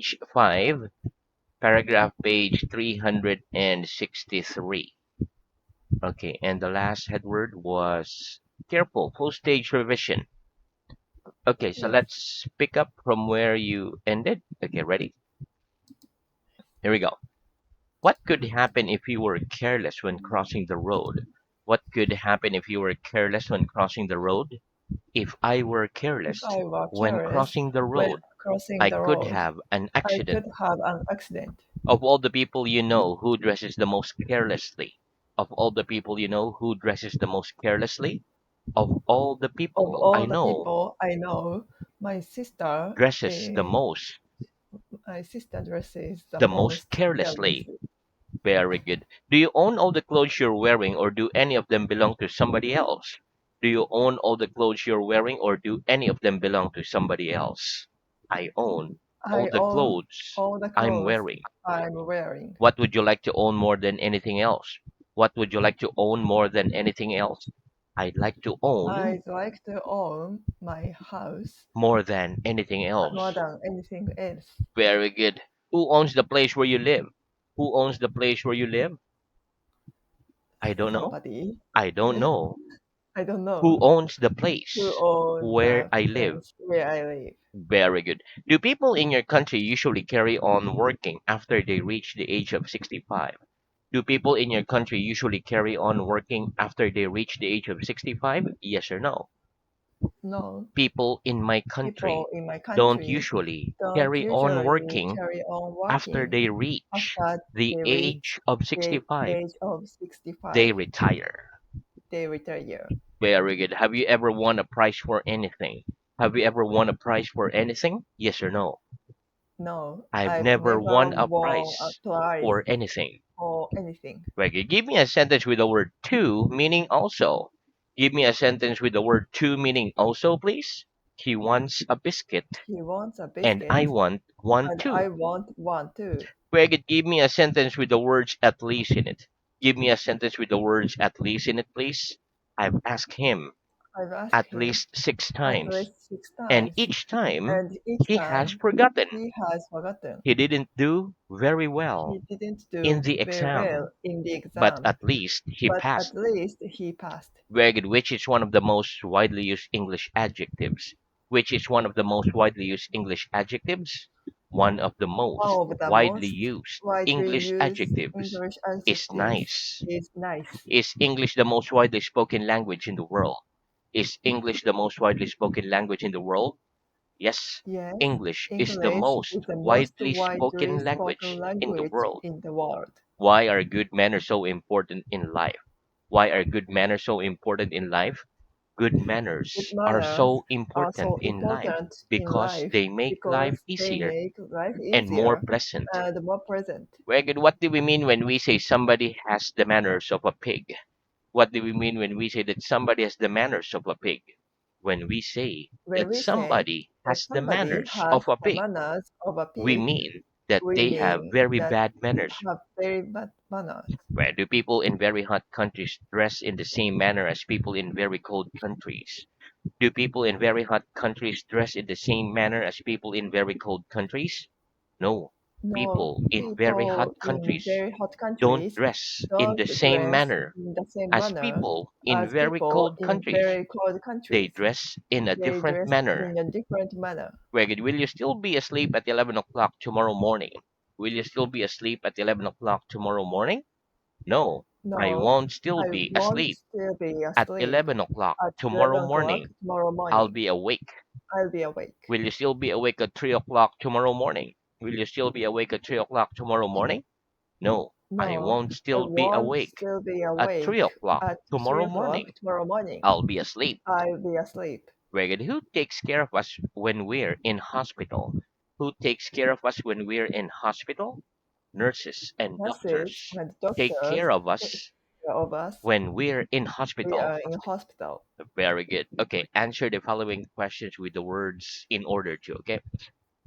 page 5, paragraph page 363. Okay, and the last head word was careful, full stage revision. Okay, so Yes. let's pick up from where you ended. Okay, ready? Here we go. What could happen if you were careless when crossing the road? What could happen if you were careless when crossing the road? If I were If careless I were when careless crossing the when road, crossing I the could road, have an I accident. could have an accident. Of all the people you know, who dresses the most carelessly? Of all the people you know, who dresses the most carelessly? Of all the Of people I all the know, people I know, dresses my sister dresses the the most most carelessly. carelessly. Very good. Do you own all the clothes you're wearing, or do any of them belong to somebody else? Do you own all the clothes you're wearing, or do any of them belong to somebody else? I own all I the own clothes all the I'm clothes wearing. I'm wearing. What would you like to own more than anything else? What would you like to own more than anything else? I'd like to own I'd like to own my house more than anything more else. than anything else. Very good. Who owns the place where you live? Who owns the place where you live? I don't know. Somebody. I don't know. I don't Who know owns the who place owns where the I live? place where I live. Very good. Do people in your country usually carry on working after they reach the age of 65? Do people in your country usually carry on working after they reach the age of 65? Yes or no? No, People in my people country in my don't country usually don't carry on usually working carry on after working they reach after the they reach age of the 65. age of They 65. retire. They retire. Very good. Have you ever won a prize for anything? Have you ever won a prize for anything? Yes or no? No, I've I've never never won a won a prize prize for anything. or anything. Very good. Give me a sentence with the word to meaning also. Give me a sentence with the word to meaning also, please. He wants a biscuit He wants a and I biscuit want one and too. I want one too. Very good. Give me a sentence with the words at least in it. Give me a sentence with the words at least in it, please. I've asked him I've asked at him least six at times, least six and times, each time and each he has time forgotten. he has forgotten. He didn't do very He well didn't in do the very well exam, in the but exam, at least he but at passed. least he passed. Very good. Which is one of the most widely used English adjectives? Which is one of the most widely used English adjectives? One of the most One of the widely most used widely English used adjectives English is adjectives nice. is nice. Is English the most widely spoken language in the world? Is English the most widely spoken language in the world? Yes, Yes, English is the English most is the most widely widely spoken spoken language in the language world. in the world. Why are good manners so important in life? Why are good manners so important in life? Good Good manners are manners so are important so in life important in because life they make life because they easier make life and more easier pleasant. and more present. Very good. What do we mean when we say somebody has the manners of a pig? What do we mean when we say that somebody has the manners of a pig? When we say When that we say somebody that has the somebody manners has of a the pig, manners of a we pig, mean that we they have mean very that bad they manners. have very bad manners. Where do people in very hot countries dress in the same manner as people in very cold countries? Do people in very hot countries dress in the same manner as people in very cold countries? No. No, People in very hot people in countries very hot don't countries dress in don't the same dress manner in the same as manner people in as very people cold in countries. very cold They countries. dress in a They different dress manner. in a different manner. Greg, will you still be asleep at 11 o'clock tomorrow morning? Will you still be asleep at 11 o'clock tomorrow morning? No, I No, won't still I be won't asleep still be at asleep 11 o'clock at tomorrow 11 o'clock morning. tomorrow I'll morning. be awake. I'll be awake. Will you still be awake at 3 o'clock tomorrow morning? Will you still be awake at 3 o'clock tomorrow morning? No, I No, won't I still be won't awake still be at 3 awake o'clock at 3 tomorrow o'clock morning. tomorrow morning. I'll be asleep. I'll be asleep. Greg, who takes care of us when we're in hospital? Who takes care of us when we're in hospital? Nurses and Nurses doctors and take doctors care of take us care of us. when we're in We hospital. are in hospital. Very good. Okay, answer the following questions with the words in order to. Okay.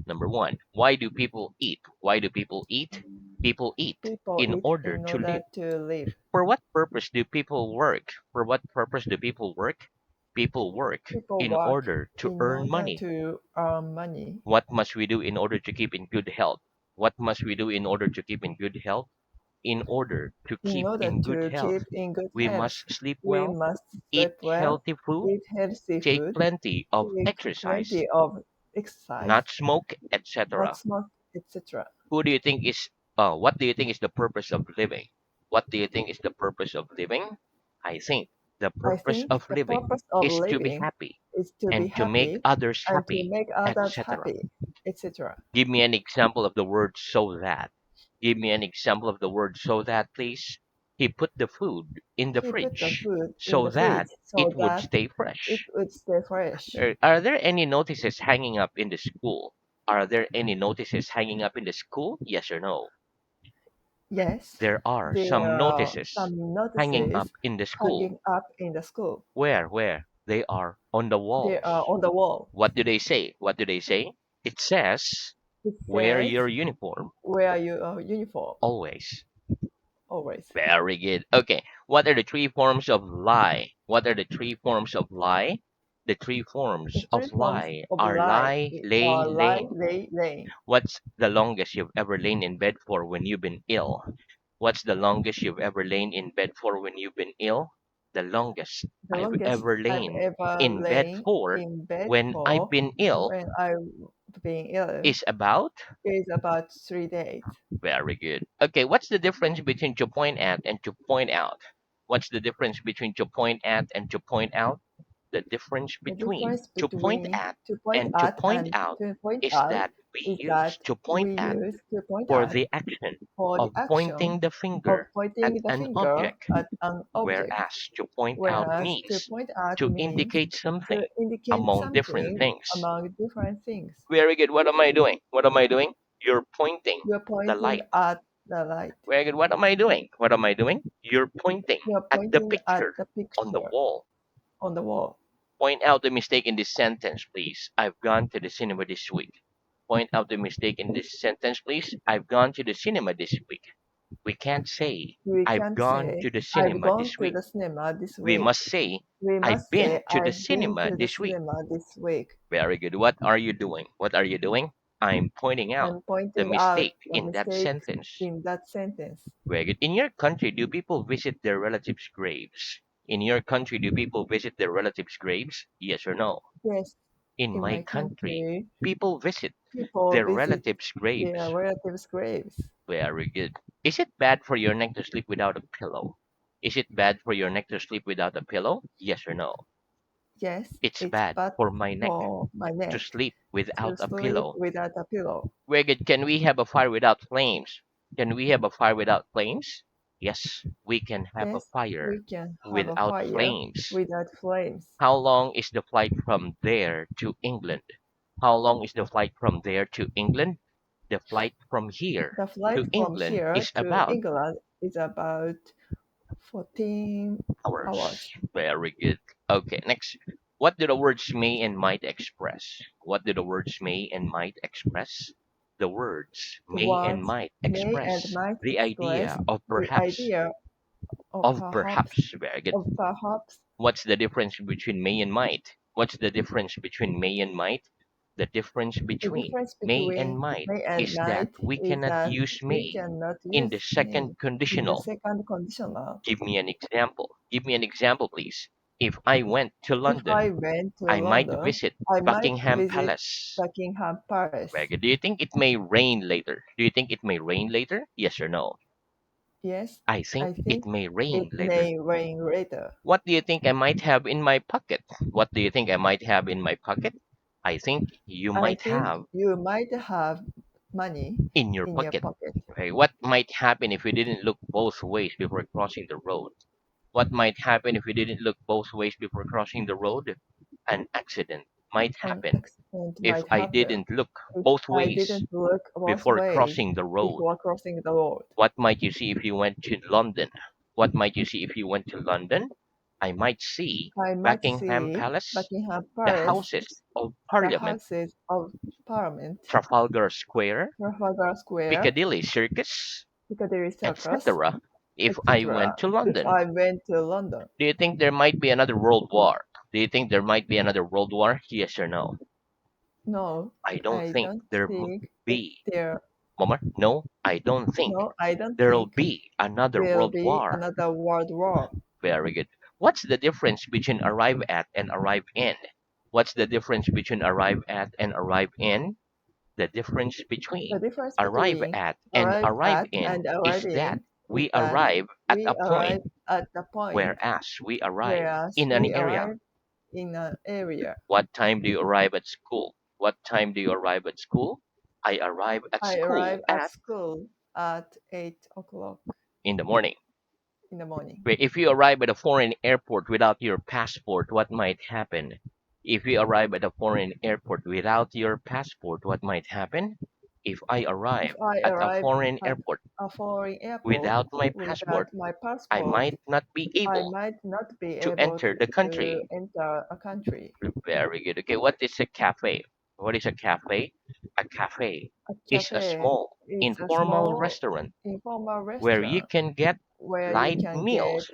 Number one, why do people eat? Why do people eat? People eat People in eat order in to order live. to live. For what purpose do people work? For what purpose do people work? People work People in work order to in earn order money. to earn money. What must we do in order to keep in good health? What must we do in order to keep in good health? In order to In keep order in good to health, keep in good we health, must sleep we well, must eat sleep well, healthy food, eat healthy take food, plenty of take exercise, plenty of exercise, not smoke, not etc. smoke, etc. Who do you think is what do you think is the purpose of living? What do you think is the purpose of living? I think the I purpose think of the living purpose of is to be living happy is to be and to make happy others and to happy, make others etc. happy, etc. Give me an example of the word so that. Give me an example of the word so that, please. He put the food in the He put the fridge food in so the fridge that so it would that stay it fresh. would stay fresh. Are there any notices hanging up in the school? Are there any notices hanging up in the school? Yes or no? Yes, There are there some are notices some hanging up notices in the school. hanging up in the school. Where? They are on the They are walls. on the wall. What do they say? What do they say? It says, It wear says, your uniform wear your uniform always. always. Very good. Okay. What are the three forms of lie? What are the three forms of lie? The three The forms three of forms lie of are lie lie, lay, are lie, laying. lay, laying. What's the longest you've ever lain in bed for when you've been ill? What's the longest you've ever lain in bed for when you've been ill? The longest The I've longest ever I've lain ever in bed lain for in bed when I've for been ill when I've been ill is about. is about 3 days. Very good. Okay, what's the difference between to point at and to point out? What's the difference between to point at and to point out? The difference The between difference to point between at to point and to at point and out to point is out that we is use that to point we at use to point for at the action for the of action pointing the of finger at pointing the an finger object, at an object, whereas to point out whereas to means point out to means indicate something to indicate among different something things. among different things. Very good. What am I doing? What am I doing? You're pointing You're the pointing light. at the light. Very good. What am I doing? What am I doing? You're pointing You're at the pointing at picture the on the picture wall. on the wall. Point out the mistake in this sentence, please. I've gone to the cinema this week. Point out the mistake in this sentence, please. I've gone to the cinema this week. We can't say, We I've can't gone say, to the I've cinema gone this to week. the cinema this We week. must say, We I've must been say, to the I've been cinema to the this week. cinema this week. Very good. What are you doing? What are you doing? I'm pointing out I'm the pointing out mistake the in that mistake sentence. in that sentence. Very good. In your country, do people visit their relatives' graves? In your country, do people visit their relatives' graves? Yes or no? Yes, In in my my country, country, people visit people their visit relatives' their graves. relatives' graves. Very good. Is it bad for your neck to sleep without a pillow? Is it bad for your neck to sleep without a pillow? Yes or no? Yes, It's it's bad bad for my neck for my to neck sleep without to a sleep pillow. without a pillow. Very good. Can we have a fire without flames? Can we have a fire without flames? Yes, we can have a Yes, fire we can have a without fire flames. without flames. How long is the flight from there to England? How long is the flight from there to England? The flight from here The flight to from England here is to about England is about 14 hours. hours. Very good. Okay, next. What do the words may and might express? What do the words may and might express? The words The may and words might may and express might the express idea of the perhaps. idea Of perhaps. Very good. of perhaps. What's the difference between may and might? What's the difference between may and might? The difference The between difference may and between might may and is that might we is cannot that use we may cannot in the use may second in the conditional. second conditional. Give me an example. Give me an example, please. If I went to If I London, went to I might London, visit I might Buckingham visit Palace. Buckingham Palace. Very good. Do you think it may rain later? Do you think it may rain later? Yes or no? Yes, I think I it think may rain it later. may rain later. What do you think I might have in my pocket? What do you think I might have in my pocket? I think you I might think have you might have money in your in your pocket. pocket. Okay, what might happen if you didn't look both ways before crossing the road? What might happen if you didn't look both ways before crossing the road? An accident might An happen. accident If might I happen didn't look if both I ways didn't look both before ways crossing the road, before crossing the road. what might you see if you went to London? What might you see if you went to London? I might see I might Buckingham see Palace, Buckingham the Palace, Houses of the Parliament, Houses of Parliament, Trafalgar Square, Trafalgar Square, Piccadilly Circus, Piccadilly Circus, etc. if I etc. went to If London. I went to London. Do you think there might be another world war? Do you think there might be another world war? Yes or no? No, I don't I think don't there will think be. there. Mama, no, I don't think No, I don't there'll think be another will world be war. another world war. Very good. What's the difference between arrive at and arrive in? What's the difference between arrive at and arrive in? The difference The between difference arrive between at and arrive arrive at in and is arrive that in is we that arrive at we a point, arrive at the point, whereas we arrive whereas in an we area. arrive in an area. What time do you arrive at school? What time do you arrive at school? I arrive at I arrive school at at school at 8 o'clock in the morning. in the morning. Wait, if you arrive at a foreign airport without your passport, what might happen? If you arrive at a foreign airport without your passport, what might happen? If I If arrive I at a arrive foreign at airport a foreign airport without my without passport, my I passport, might not be I able might not be to able enter the to country. enter a country. Very good. Okay, what is a cafe? What is a cafe? A cafe A is a cafe small, is a informal small restaurant informal where you restaurant can get where you light can get meals,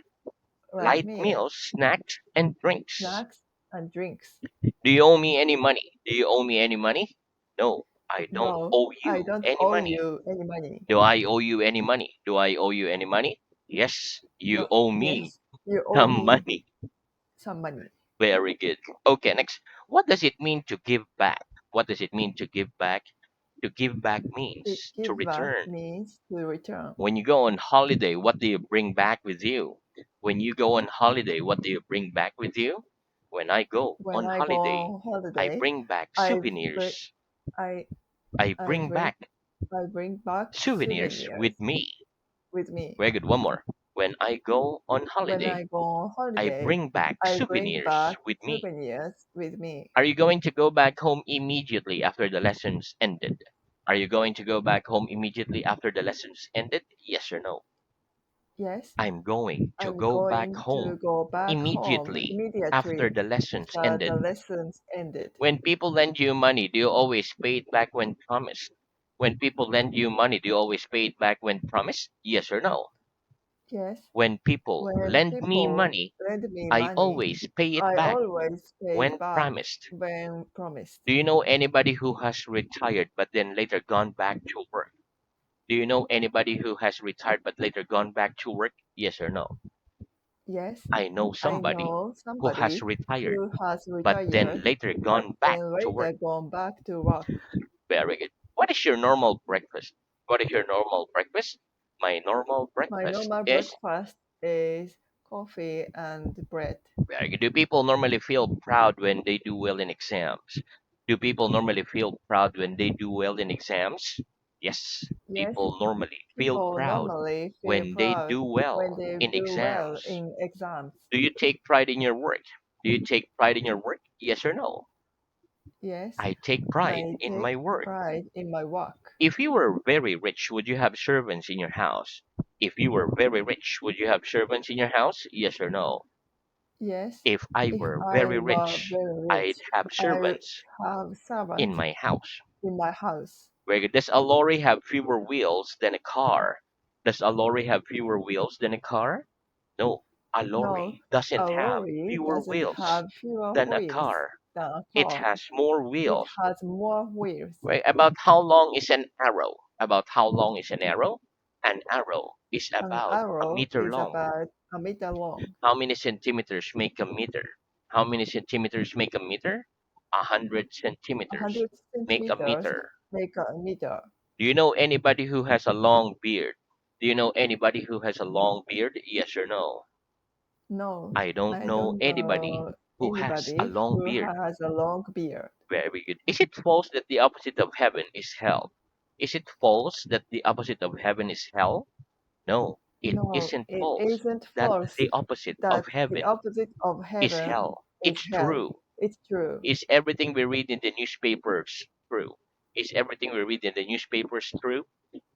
light meals, snacks, and drinks. snacks, and drinks. Do you owe me any money? Do you owe me any money? No, I don't No, owe I you don't any owe money. you any money. Do I owe you any money? Do I owe you any money? Yes, you No, owe me yes, you owe some me money. some money. Very good. Okay, next. What does it mean to give back? What does it mean to give back? To give back To means to give back return. means to return. When you go on holiday, what do you bring back with you? When you go on holiday, what do you bring back with you? When I go When on I go holiday, on I holiday, bring back I bring souvenirs. I I I bring bring back I bring back souvenirs souvenirs with me. with me. Very good. One more. When I go on When holiday, I go on I holiday, bring back I bring souvenirs back with me. souvenirs with me. Are you going to go back home immediately after the lessons ended? Are you going to go back home immediately after the lessons ended? Yes or no? Yes, I'm going to I'm go back going to home go back home immediately after immediately the lessons after ended. the lessons ended. When people lend you money, do you always pay it back when promised? When people lend you money, do you always pay it back when promised? Yes or no? Yes, When people when lend me people money, lend me I money, always pay it I back always pay it when back promised. when promised. Do you know anybody who has retired but then later gone back to work? Do you know anybody who has retired but later gone back to work? Yes or no? Yes, I know I somebody know who has somebody retired who has but then retired later but gone back then to work. later gone back to work. Very good. What is your normal breakfast? What is your normal breakfast? My normal My breakfast normal is breakfast is coffee and bread. very good. Do people normally feel proud when they do well in exams? Do people normally feel proud when they do well in exams? Yes, Yes, people normally feel people proud normally feel when they proud do when well they in do well exams. in exams. Do you take pride in your work? Do you take pride in your work? Yes or no? Yes, I take pride I in take my work. pride in my work. If you were very rich, would you have servants in your house? If you were very rich, would you have servants in your house? Yes or no? Yes, If I if were I very were rich, very I'd rich, have I servants have in servants my house. in my house. Where does a lorry have fewer wheels than a car? Does a lorry have fewer wheels than a car? No, a No, lorry doesn't a have lorry fewer doesn't wheels have fewer than a wheels car. than a It car. has more It wheels. has more wheels. Right? About how long is an arrow? About how long is an arrow? An arrow is An about a arrow meter is long. about a meter long. How many centimeters make a meter? How many centimeters make a meter? 100 centimeters 100 make a centimeters meter. make a meter. Do you know anybody who has a long beard? Do you know anybody who has a long beard? Yes or no? No, I don't I know don't anybody know who has a anybody long who beard. has a long beard. Very good. Is it false that the opposite of heaven is hell? Is it false that the opposite of heaven is hell? No, it No, isn't it false isn't that false the opposite of that the heaven opposite of is heaven hell. is It's hell. true. It's true. Is everything we read in the newspapers true? Is everything we read in the newspapers true?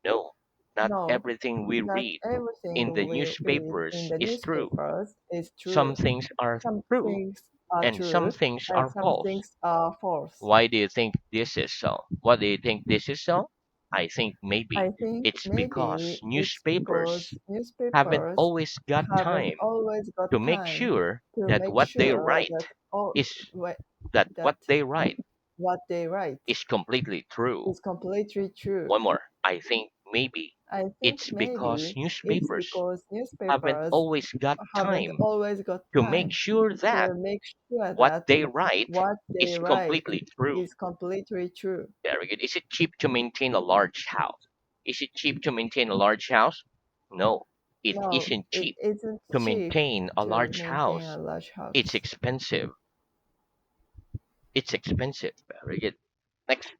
No, not No, everything we not read in the everything we read in newspapers the is true. newspapers is Some true. things are Some true things are and some true things and are some false. things are false. Why do you think this is so? What do you think this is so? I maybe think it's because maybe it's newspapers because haven't newspapers always got haven't time always got to make time sure to that make what they sure write that all is what that that what they write what they write is completely true. is completely true. One more. I think maybe I think it's because maybe it's newspapers because haven't newspapers always got haven't time always got to make time sure that to make sure what that they write what they is write completely true. is completely true. Very good. Is it cheap to maintain a large house? Is it cheap to maintain a large house? No, it No, isn't it cheap isn't to cheap maintain a to large maintain a house. large It's house. expensive. It's expensive. Very good. Next.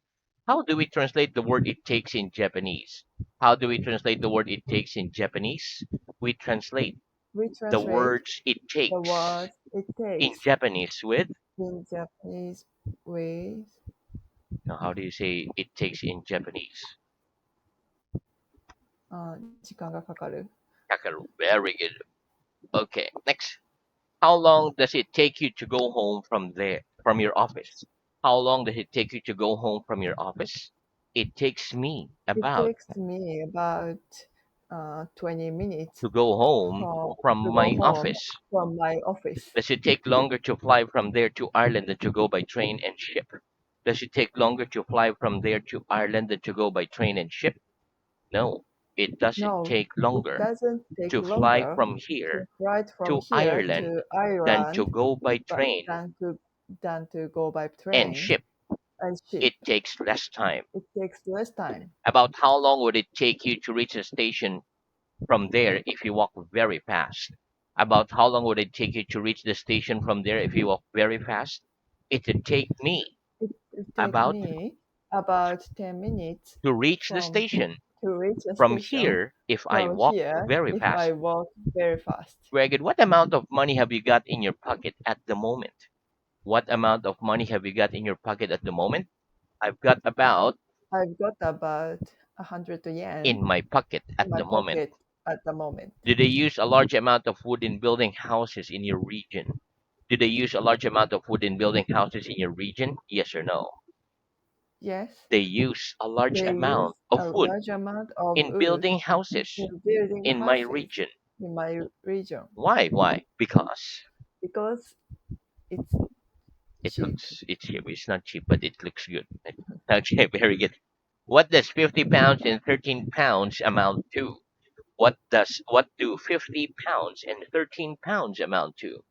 How do we translate the word it takes in Japanese? How do we translate the word it takes in Japanese? We translate We the translate words it the takes words it in takes Japanese with. in Japanese with Now, how do you say it takes in Japanese? 時間がかかる Kakaru. Very good. Okay, next. How long does it take you to go home from your office? How long does it take you to go home from your office? It takes me It about takes me about 20 minutes to go home from to go my home office. from my office. Does it take longer to fly from there to Ireland than to go by train and ship? Does it take longer to fly from there to Ireland than to go by train and ship? No, it doesn't No, take it longer doesn't take to fly longer from to here fly from to here Ireland to than to Ireland go by but train than to go by and train ship. and ship. It takes less time. It takes less time. About how long would it take you to reach the station from there if you walk very fast? About how long would it take you to reach the station from there if you walk very fast? It would take me It take about me about 10 minutes to reach the from station to reach the from station here if I from walk here very if fast. I walk very fast. Very good. What amount of money have you got in your pocket at the moment? What amount of money have you got in your pocket at the moment? I've got about I've got about 100 yen in my pocket in at my the moment. pocket at the moment. Do they use a large amount of wood in building houses in your region? Do they use a large amount of wood in building houses in your region? Yes or no? Yes, They use a large they use amount of a wood large amount of in wood building houses in building in my houses region. in my region Why? Why? Because because it's cheap. it's cheap. It's not cheap, but it looks good. Okay, very good. What does 50 pounds and 13 pounds amount to? What do 50 pounds and 13 pounds amount to?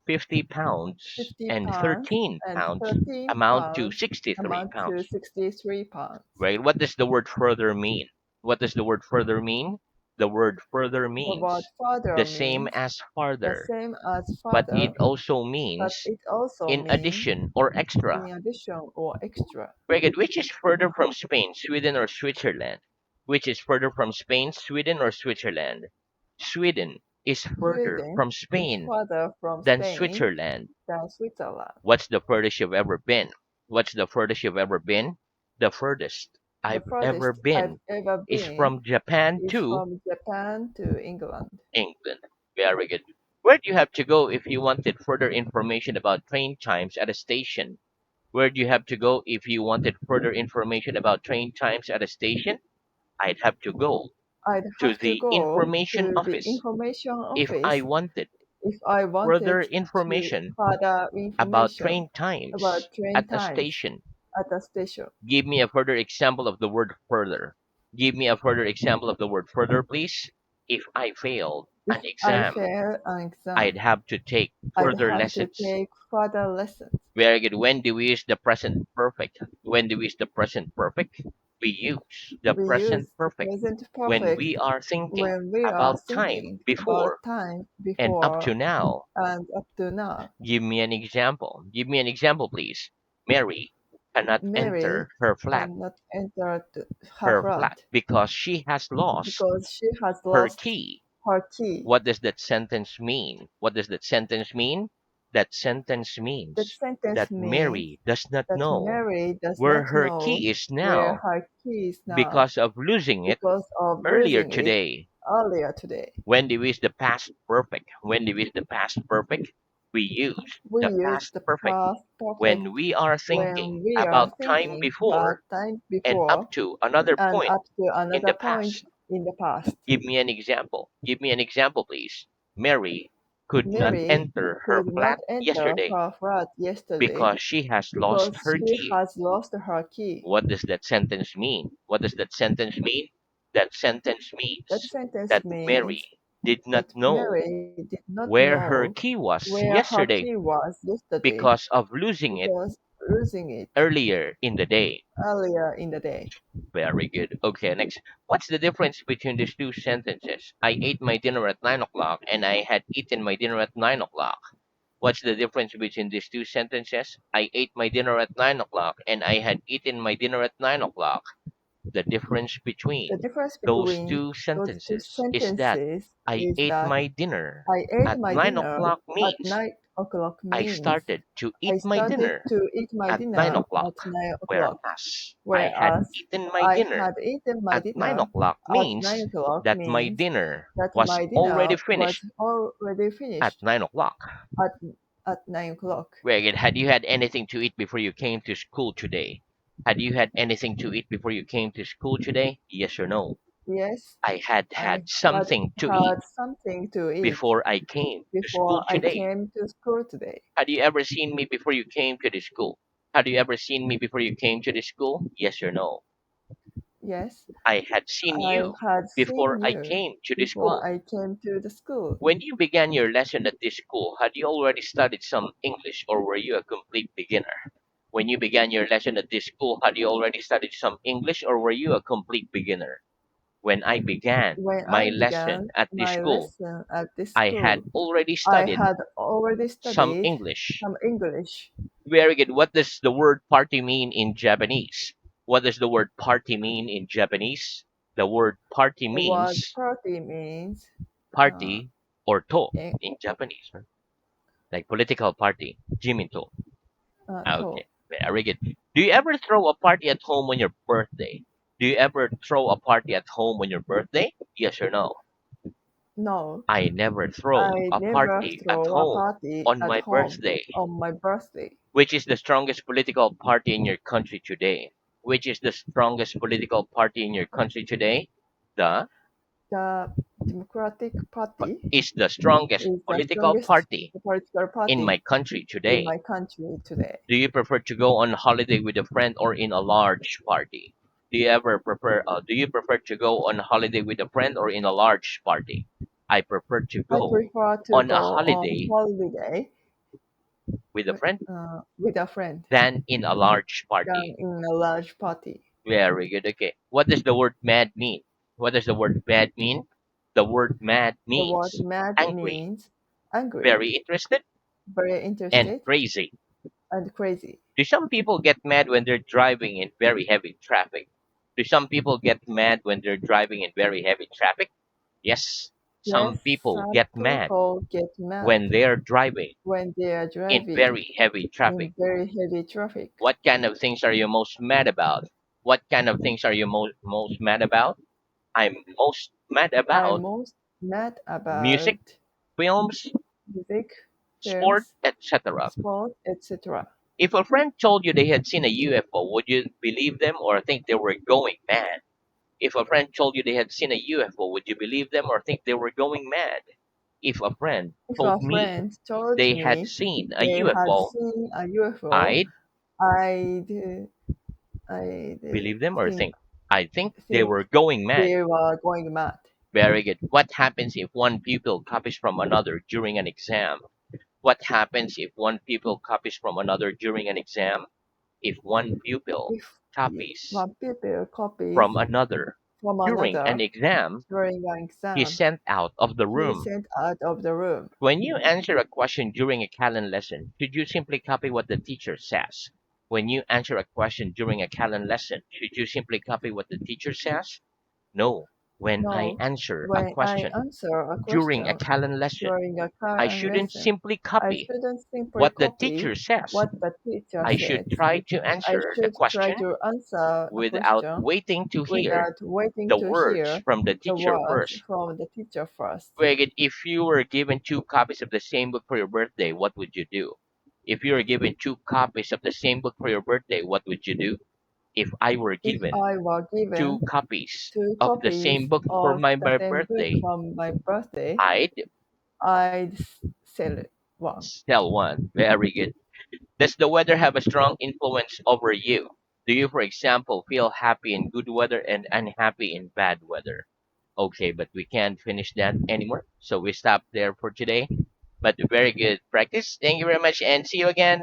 50 pounds 50 and pounds 13 and pounds 13 amount to pounds 63 amount to pounds. 63 pounds. Right? What does the word further mean? What does the word further mean? The word further The word means further the same means as the farther, same as but further, it also but means it also in means addition or extra. in addition or extra. Very good. Which is further from Spain, Sweden, or Switzerland? Which is further from Spain, Sweden, or Switzerland? Sweden is further Sweden from is Spain further from than Spain Switzerland. than Switzerland. What's the furthest you've ever been? What's the furthest you've ever been? The furthest The I've ever furthest I've been ever is been from Japan is to from Japan to England. England. Very good. Where do you have to go if you wanted further information about train times at a station? Where do you have to go if you wanted further information about train times at a station? I'd have to go I'd to have to the go information to the office information if I office wanted if I further wanted to information further about information train times about train at a times station. at a station. Give me a further example of the word further. Give me a further example of the word further, please. If I failed If an I exam, fail an I'd exam, have to take I'd further have to lessons. take further lessons. Very good. When do we use the present perfect? When do we use the present perfect? We use the We present use the perfect present when perfect we are thinking when we are about time thinking about before time and up before to now. and up to now. Give me an example. Give me an example, please. Mary cannot Mary enter her flat, cannot enter her flat because she has lost because she has her lost key. her key. What does that sentence mean? What does that sentence mean? That sentence That means sentence that means Mary does not that know Mary does where not her know key is where now her key is now because of losing it because of earlier losing it today. earlier today. When do we use the past perfect? When do we use the past perfect? We use We the use past the perfect past perfect when we are thinking when we are about time thinking about before time and up before to another and point up to in another the point past. in the past. Give me an example. Give me an example, please. Mary could not Mary enter her could not flat enter yesterday her flat yesterday because she has lost because her she key. has lost her key. What does that sentence mean? What does that sentence mean? That sentence That means sentence that Mary means did not that know Mary did not where her know key was where her yesterday key was yesterday because of losing it because losing it earlier in the day. earlier in the day. Very good. Okay, next. What's the difference between these two sentences? I ate my dinner at 9 o'clock and I had eaten my dinner at 9 o'clock. What's the difference between these two sentences? I ate my dinner at 9 o'clock and I had eaten my dinner at 9 o'clock. The difference between The difference those between two those two sentences is that sentences I is ate that my dinner I ate at my 9 dinner o'clock at means 9 o'clock I means started to I eat my started dinner to eat my at 9 dinner o'clock, at 9 o'clock, whereas I had whereas eaten my I dinner had eaten my at 9 dinner o'clock at nine means o'clock that my means dinner that was my dinner already was finished already at finished 9 o'clock. at 9 o'clock. Very good. Had you had anything to eat before you came to school today? Had you had anything to eat before you came to school today? Yes or no? Yes, I had I had had something to eat had something to eat before I came to school before I today. came to school today. Had you ever seen me before you came to the school? Had you ever seen me before you came to the school? Yes or no? Yes, I had seen I you had before seen I you came to the before school. I came to the school. When you began your lesson at this school, had you already studied some English or were you a complete beginner? When you began your lesson at this school, had you already studied some English or were you a complete beginner? When I began When my I lesson began at this my school, lesson at this I had school, already I studied had already some studied English. some English. Very good. What does the word party mean in Japanese? What does the word party mean in Japanese? The word party The word means party means uh, party or to eh, in Japanese, right? Like political party, jiminto. to. Okay, very good. Do you ever throw a party at home on your birthday? Do you ever throw a party at home on your birthday? Yes or no? No, I never throw I a never party at throw a home party on at my home birthday. on my birthday. Which is the strongest political party in your country today? Which is the strongest political party in your country today? The The Democratic Party is the strongest is the political strongest party political in my party country in today. my country today. Do you prefer to go on holiday with a friend or in a large party? Do you prefer to go on holiday with a friend or in a large party? I prefer to I go prefer to on a go on holiday holiday with a friend with a friend than in a large than party. in a large party. Very good. Okay. What does the word mad mean? What does the word mad mean? The word mad The word means mad angry, means angry, very interested, very and interested, crazy. and crazy. Do some people get mad when they're driving in very heavy traffic? Do some people get mad when they're driving in very heavy traffic? Yes. Some Yes, people some get mad people get mad when they're driving when they are in driving very heavy in traffic. very heavy traffic. What kind of things are you most mad about? What kind of things are you most mad about? I'm most mad I'm about most mad music, about films, music, sport, films, etc. sport, etc. If a friend told you they had seen a UFO, would you believe them or think they were going mad? If a friend told you they had seen a UFO, would you believe them or think they were going mad? If a friend If told a me friend told they had me seen a they had UFO, seen a UFO, I'd I'd I'd believe them or think I think they think were going mad. they were going mad. Very good. What happens if one pupil copies from another during an exam? What happens if one pupil copies from another during an exam? If one pupil If copies one pupil copies from another from during an another exam, during an he's exam, sent out of the he is room. sent out of the room. When you answer a question during a Callan lesson, should you simply copy what the teacher says? When you answer a question during a Callan lesson, should you simply copy what the teacher says? No. when I No, answer a when I question answer a during a question Callan lesson, during a I current shouldn't lesson, simply I copy shouldn't simply what the teacher copy says. what the teacher I should said. try to I answer the should try question to answer a without question waiting to hear without waiting the to words hear from the the teacher words first. from the teacher first. Greg, if you were given two copies of the same book for your birthday, what would you do? If you were given two copies of the same book for your birthday, what would you do? If I were If given I were two given copies two of the copies same book for of my the same book birthday, from my birthday, I'd I'd sell one. sell one. Very good. Does the weather have a strong influence over you? Do you, for example, feel happy in good weather and unhappy in bad weather? Okay, but we can't finish that anymore. So we stop there for today. But very good practice. Thank you very much and see you again.